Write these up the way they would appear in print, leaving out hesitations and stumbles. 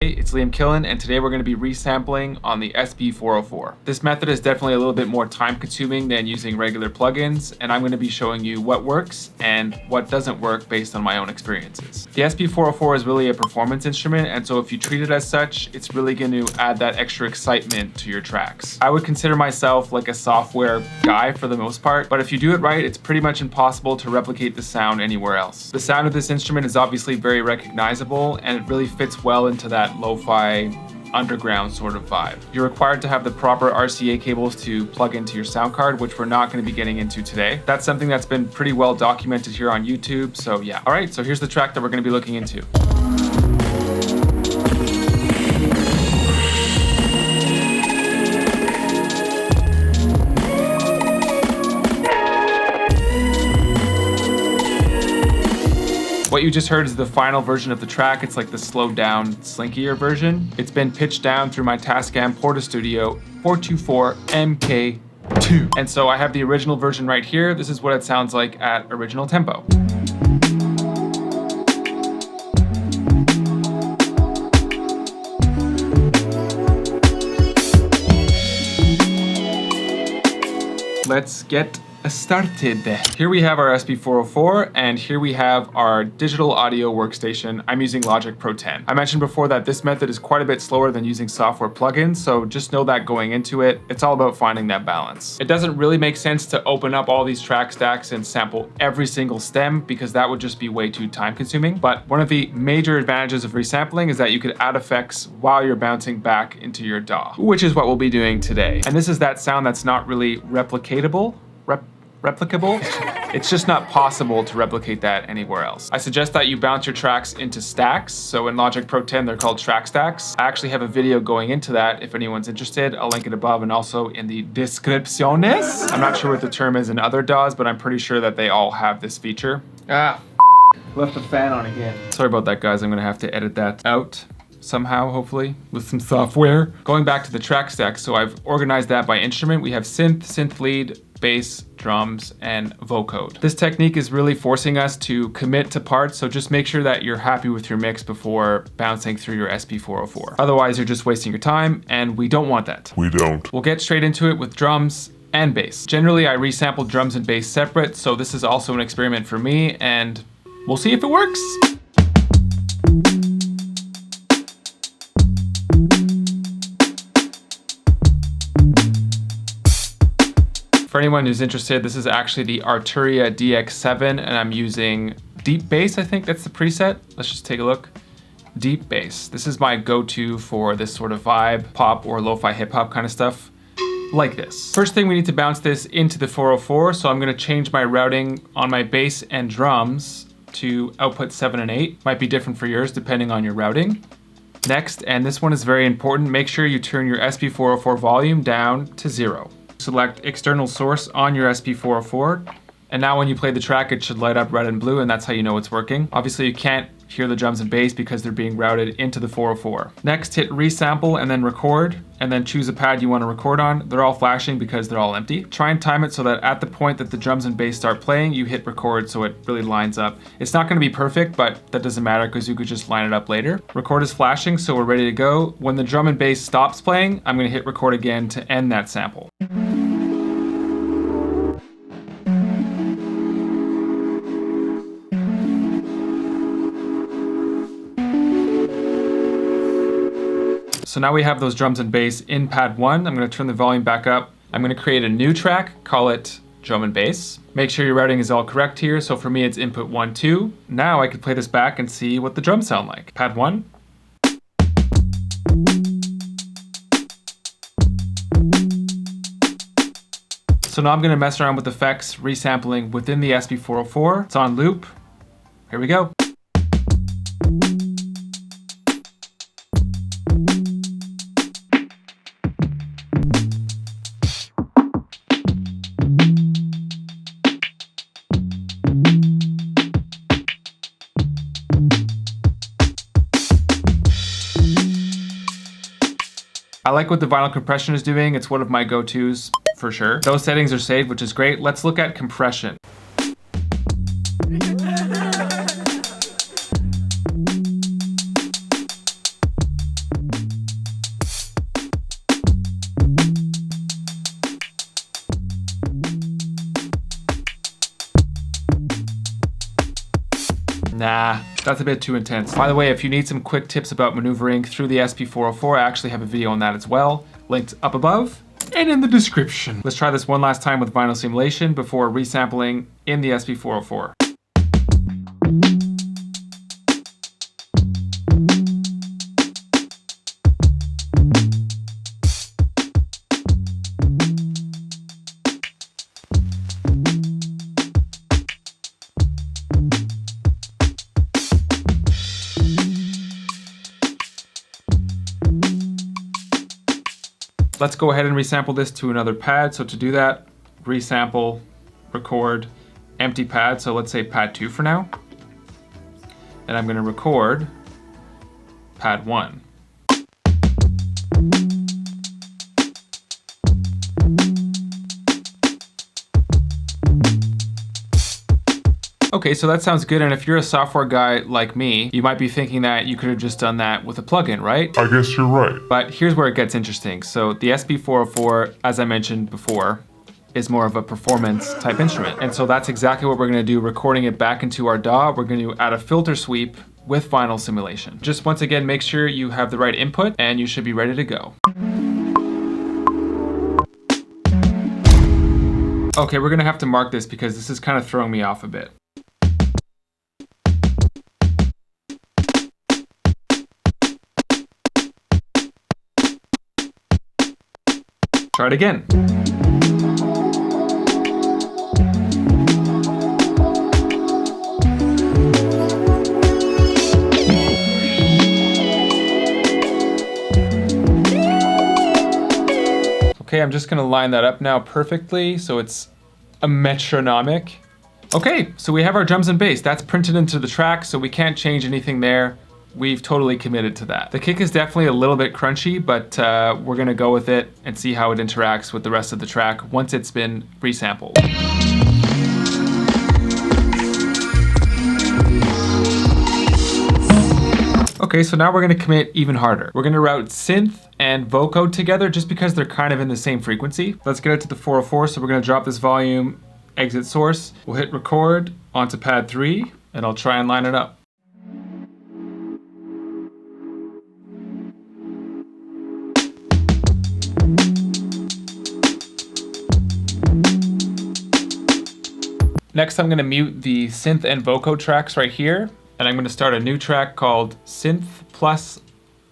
Hey, it's Liam Killen, and today we're going to be resampling on the SP404. This method is definitely a little bit more time consuming than using regular plugins, and I'm going to be showing you what works and what doesn't work based on my own experiences. The SP404 is really a performance instrument, and so if you treat it as such, it's really going to add that extra excitement to your tracks. I would consider myself like a software guy for the most part, but if you do it right, it's pretty much impossible to replicate the sound anywhere else. The sound of this instrument is obviously very recognizable, and it really fits well into that lo-fi underground sort of vibe. You're required to have the proper RCA cables to plug into your sound card, which we're not going to be getting into today. That's something that's been pretty well documented here on YouTube, so yeah. All right, so here's the track that we're going to be looking into. What you just heard is the final version of the track. It's like the slowed down, slinkier version. It's been pitched down through my Tascam Portastudio 424 MK2. And so I have the original version right here. This is what it sounds like at original tempo. Let's get started. Here we have our SP404, and here we have our digital audio workstation. I'm using Logic Pro 10. I mentioned before that this method is quite a bit slower than using software plugins, so just know that going into it. It's all about finding that balance. It doesn't really make sense to open up all these track stacks and sample every single stem, because that would just be way too time consuming. But one of the major advantages of resampling is that you could add effects while you're bouncing back into your DAW, which is what we'll be doing today. And this is that sound that's not really replicatable. Replicable? It's just not possible to replicate that anywhere else. I suggest that you bounce your tracks into stacks. So in Logic Pro 10, they're called track stacks. I actually have a video going into that if anyone's interested. I'll link it above and also in the descripciones. I'm not sure what the term is in other DAWs, but I'm pretty sure that they all have this feature. Left the fan on again. Sorry about that, guys. I'm gonna have to edit that out somehow, hopefully, with some software. Going back to the track stack, so I've organized that by instrument. We have synth, synth lead, bass, drums, and vocode. This technique is really forcing us to commit to parts, so just make sure that you're happy with your mix before bouncing through your SP404. Otherwise, you're just wasting your time, and we don't want that. We don't. We'll get straight into it with drums and bass. Generally, I resample drums and bass separate, so this is also an experiment for me, and we'll see if it works. For anyone who's interested, this is actually the Arturia DX7, and I'm using deep bass. I think that's the preset. Let's just take a look. Deep bass. This is my go-to for this sort of vibe, pop or lo-fi hip hop kind of stuff, like this. First thing, we need to bounce this into the 404, so I'm gonna change my routing on my bass and drums to output 7 and 8. Might be different for yours depending on your routing. Next, and this one is very important, make sure you turn your SP404 volume down to 0. Select external source on your SP404, and now when you play the track, it should light up red and blue, and that's how you know it's working. Obviously, you can't hear the drums and bass because they're being routed into the 404. Next, hit resample and then record, and then choose a pad you want to record on. They're all flashing because they're all empty. Try and time it so that at the point that the drums and bass start playing, you hit record so it really lines up. It's not going to be perfect, but that doesn't matter because you could just line it up later. Record is flashing, so we're ready to go. When the drum and bass stops playing, I'm going to hit record again to end that sample. So now we have those drums and bass in pad 1. I'm going to turn the volume back up. I'm going to create a new track, call it drum and bass. Make sure your routing is all correct here. So for me, it's input 1, 2. Now I can play this back and see what the drums sound like. Pad 1. So now I'm going to mess around with effects, resampling within the SP404. It's on loop. Here we go. I like what the vinyl compression is doing. It's one of my go-tos for sure. Those settings are saved, which is great. Let's look at compression. Nah, that's a bit too intense. By the way, if you need some quick tips about maneuvering through the SP404, I actually have a video on that as well, linked up above and in the description. Let's try this one last time with vinyl simulation before resampling in the SP404. Let's go ahead and resample this to another pad. So to do that, resample, record, empty pad. So let's say pad 2 for now. And I'm gonna record pad 1. Okay, so that sounds good, and if you're a software guy like me, you might be thinking that you could have just done that with a plugin, right? I guess you're right. But here's where it gets interesting. So the SP404, as I mentioned before, is more of a performance type instrument. And so that's exactly what we're gonna do, recording it back into our DAW. We're gonna add a filter sweep with vinyl simulation. Just once again, make sure you have the right input and you should be ready to go. Okay, we're gonna have to mark this because this is kind of throwing me off a bit. Try it again. Okay, I'm just gonna line that up now perfectly so it's a metronomic. Okay, so we have our drums and bass. That's printed into the track, so we can't change anything there. We've totally committed to that. The kick is definitely a little bit crunchy, but we're gonna go with it and see how it interacts with the rest of the track once it's been resampled. Okay, so now we're gonna commit even harder. We're gonna route synth and vocode together just because they're kind of in the same frequency. Let's get it to the 404, so we're gonna drop this volume, exit source. We'll hit record onto pad 3, and I'll try and line it up. Next, I'm gonna mute the synth and vocode tracks right here, and I'm gonna start a new track called Synth plus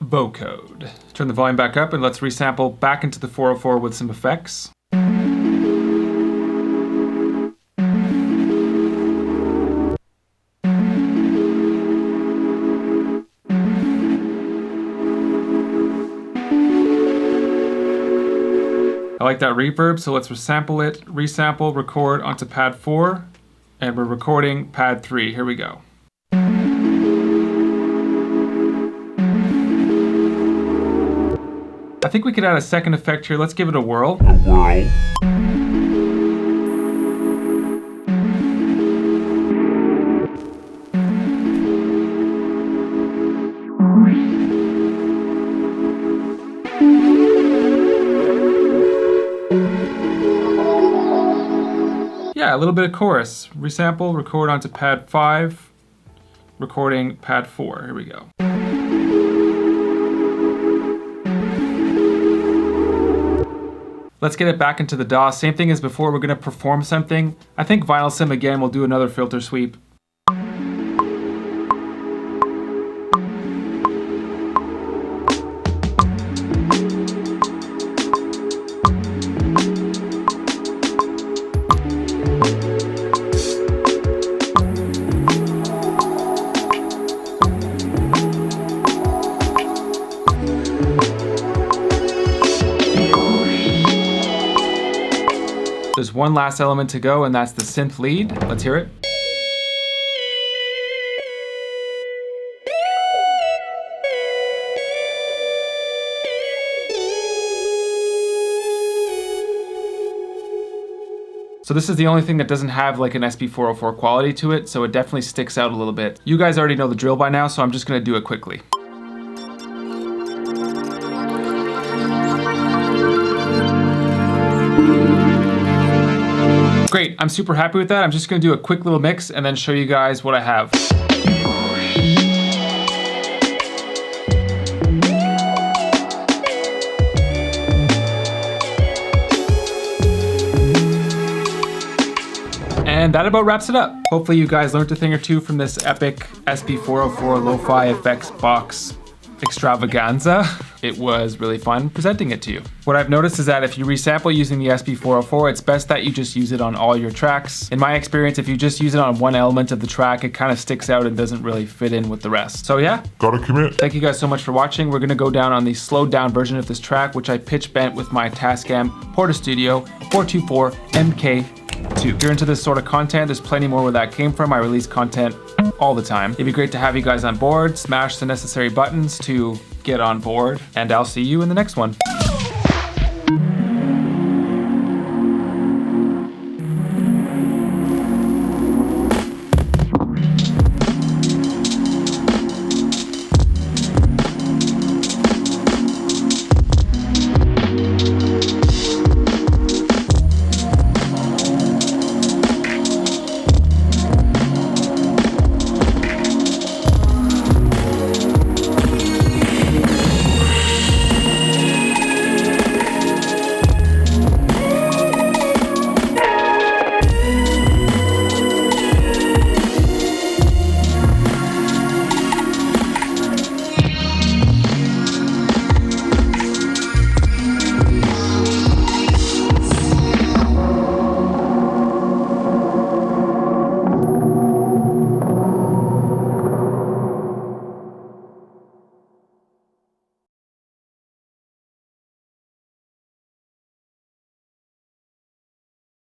Vocode. Turn the volume back up and let's resample back into the 404 with some effects. I like that reverb, so let's resample it, resample, record onto pad 4, and we're recording pad 3. Here we go. I think we could add a second effect here. Let's give it a whirl. A whirl. Yeah, a little bit of chorus. Resample, record onto pad 5, recording pad 4. Here we go. Let's get it back into the DAW. Same thing as before, we're gonna perform something. I think vinyl sim again, we'll do another filter sweep. There's one last element to go, and that's the synth lead. Let's hear it. So this is the only thing that doesn't have like an SP404 quality to it, so it definitely sticks out a little bit. You guys already know the drill by now, so I'm just gonna do it quickly. Great, I'm super happy with that. I'm just gonna do a quick little mix and then show you guys what I have. And that about wraps it up. Hopefully you guys learned a thing or two from this epic SP404 Lo-Fi Effects box extravaganza. It was really fun presenting it to you. What I've noticed is that if you resample using the SP404, it's best that you just use it on all your tracks. In my experience, if you just use it on one element of the track, it kind of sticks out and doesn't really fit in with the rest. So yeah, gotta commit. Thank you guys so much for watching. We're gonna go down on the slowed down version of this track, which I pitch bent with my Tascam Porta-Studio 424 MK2. If you're into this sort of content, there's plenty more where that came from. I release content all the time. It'd be great to have you guys on board. Smash the necessary buttons to get on board, and I'll see you in the next one.